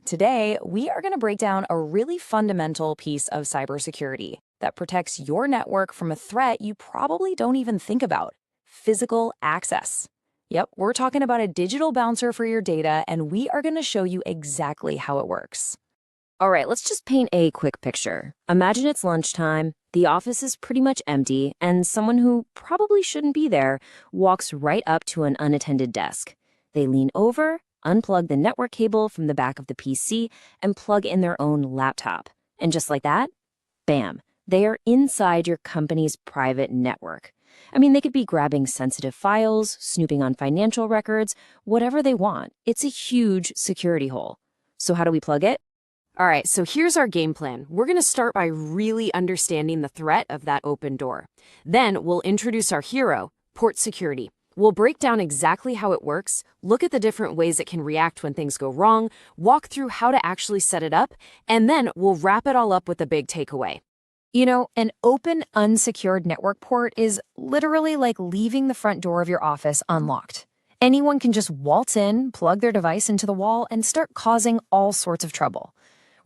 Today, we are going to break down a really fundamental piece of cybersecurity that protects your network from a threat you probably don't even think about: physical access. Yep, we're talking about a digital bouncer for your data, and we are going to show you exactly how it works. All right, let's just paint a quick picture. Imagine it's lunchtime, the office is pretty much empty, and someone who probably shouldn't be there walks right up to an unattended desk. They lean over, unplug the network cable from the back of the PC, and plug in their own laptop. And just like that, bam, they are inside your company's private network. I mean, they could be grabbing sensitive files, snooping on financial records, whatever they want. It's a huge security hole. So how do we plug it? All right, so here's our game plan. We're going to start by really understanding the threat of that open door. Then we'll introduce our hero, port security. We'll break down exactly how it works, look at the different ways it can react when things go wrong, walk through how to actually set it up, and then we'll wrap it all up with a big takeaway. You know, an open, unsecured network port is literally like leaving the front door of your office unlocked. Anyone can just waltz in, plug their device into the wall, and start causing all sorts of trouble.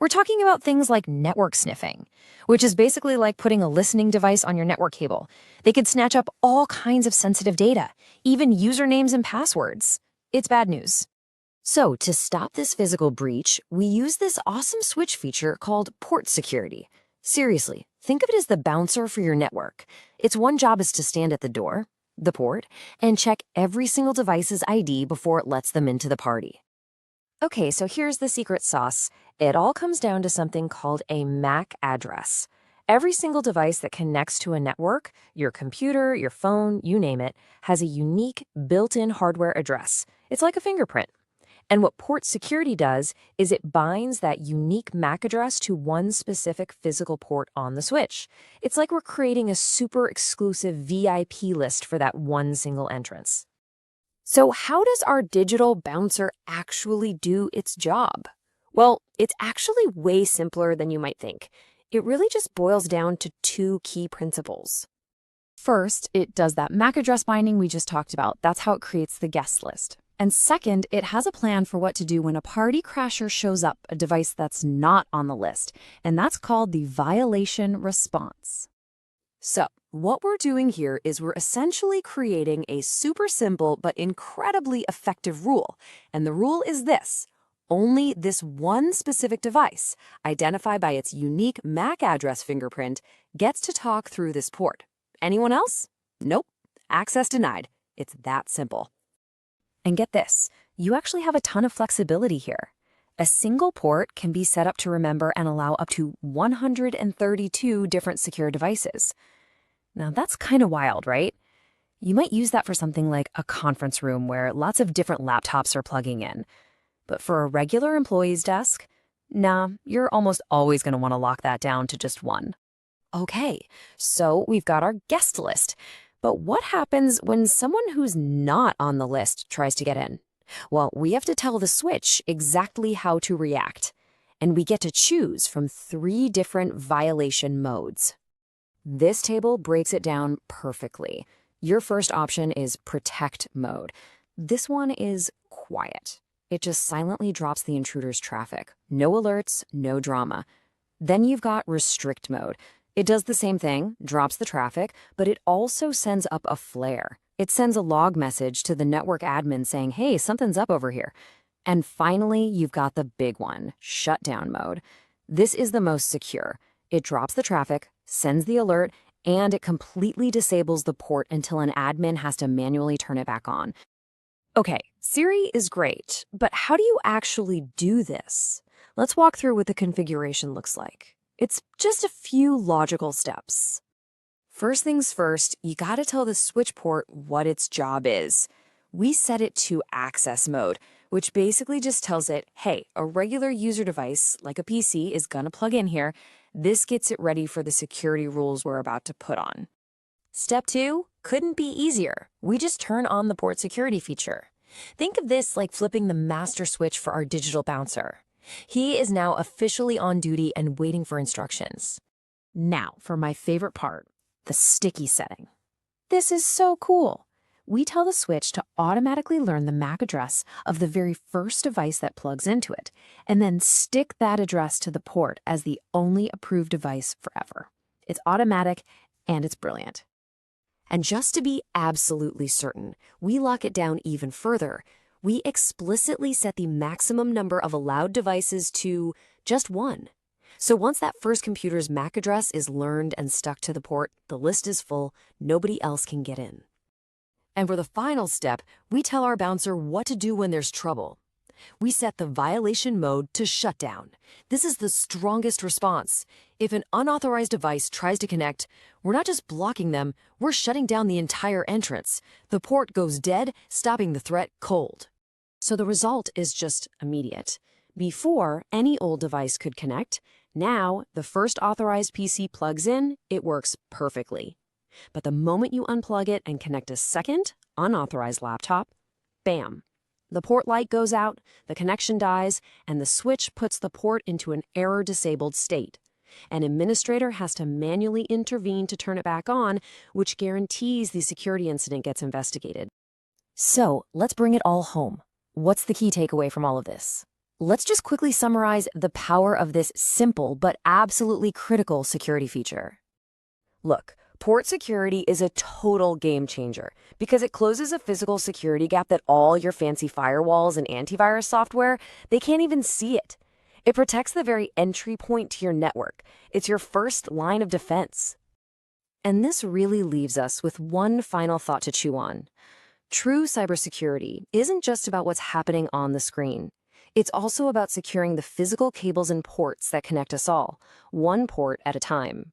We're talking about things like network sniffing, which is basically like putting a listening device on your network cable. They could snatch up all kinds of sensitive data, even usernames and passwords. It's bad news. So to stop this physical breach, we use this awesome switch feature called port security. Seriously, think of it as the bouncer for your network. Its one job is to stand at the door, the port, and check every single device's ID before it lets them into the party. Okay, so here's the secret sauce. It all comes down to something called a MAC address. Every single device that connects to a network, your computer, your phone, you name it, has a unique built-in hardware address. It's like a fingerprint. And what port security does is it binds that unique MAC address to one specific physical port on the switch. It's like we're creating a super exclusive VIP list for that one single entrance. So how does our digital bouncer actually do its job? Well, it's actually way simpler than you might think. It really just boils down to two key principles. First, it does that MAC address binding we just talked about. That's how it creates the guest list. And second, it has a plan for what to do when a party crasher shows up, a device that's not on the list. And that's called the violation response. So, what we're doing here is we're essentially creating a super simple but incredibly effective rule. And the rule is this: only this one specific device, identified by its unique MAC address fingerprint, gets to talk through this port. Anyone else? Nope. Access denied. It's that simple. And get this, you actually have a ton of flexibility here. A single port can be set up to remember and allow up to 132 different secure devices. Now that's kind of wild, right? You might use that for something like a conference room where lots of different laptops are plugging in. But for a regular employee's desk, nah, you're almost always going to want to lock that down to just one. Okay, so we've got our guest list. But what happens when someone who's not on the list tries to get in? Well, we have to tell the switch exactly how to react. And we get to choose from 3 different violation modes. This table breaks it down perfectly. Your first option is protect mode. This one is quiet. It just silently drops the intruder's traffic. No alerts, no drama. Then you've got restrict mode. It does the same thing, drops the traffic, but it also sends up a flare. It sends a log message to the network admin saying, hey, something's up over here. And finally, you've got the big one, shutdown mode. This is the most secure. It drops the traffic, sends the alert, and it completely disables the port until an admin has to manually turn it back on. Okay, Siri is great, but how do you actually do this? Let's walk through what the configuration looks like. It's just a few logical steps. First things first, you gotta tell the switch port what its job is. We set it to access mode, which basically just tells it, hey, a regular user device, like a PC, is gonna plug in here. This gets it ready for the security rules we're about to put on. Step 2 couldn't be easier. We just turn on the port security feature. Think of this like flipping the master switch for our digital bouncer. He is now officially on duty and waiting for instructions. Now, for my favorite part, the sticky setting. This is so cool. we tell the switch to automatically learn the MAC address of the very first device that plugs into it, and then stick that address to the port as the only approved device forever. It's automatic and it's brilliant. And just to be absolutely certain, we lock it down even further. We explicitly set the maximum number of allowed devices to just one. So once that first computer's MAC address is learned and stuck to the port, the list is full, nobody else can get in. And for the final step, we tell our bouncer what to do when there's trouble. We set the violation mode to shutdown. This is the strongest response. If an unauthorized device tries to connect, we're not just blocking them, we're shutting down the entire entrance. The port goes dead, stopping the threat cold. So the result is just immediate. Before, any old device could connect. Now, the first authorized PC plugs in, it works perfectly. But the moment you unplug it and connect a second, unauthorized laptop, bam. The port light goes out, the connection dies, and the switch puts the port into an error-disabled state. An administrator has to manually intervene to turn it back on, which guarantees the security incident gets investigated. So, let's bring it all home. What's the key takeaway from all of this? Let's just quickly summarize the power of this simple but absolutely critical security feature. Look, port security is a total game changer because it closes a physical security gap that all your fancy firewalls and antivirus software, they can't even see it. It protects the very entry point to your network. It's your first line of defense. And this really leaves us with one final thought to chew on. True cybersecurity isn't just about what's happening on the screen. It's also about securing the physical cables and ports that connect us all, one port at a time.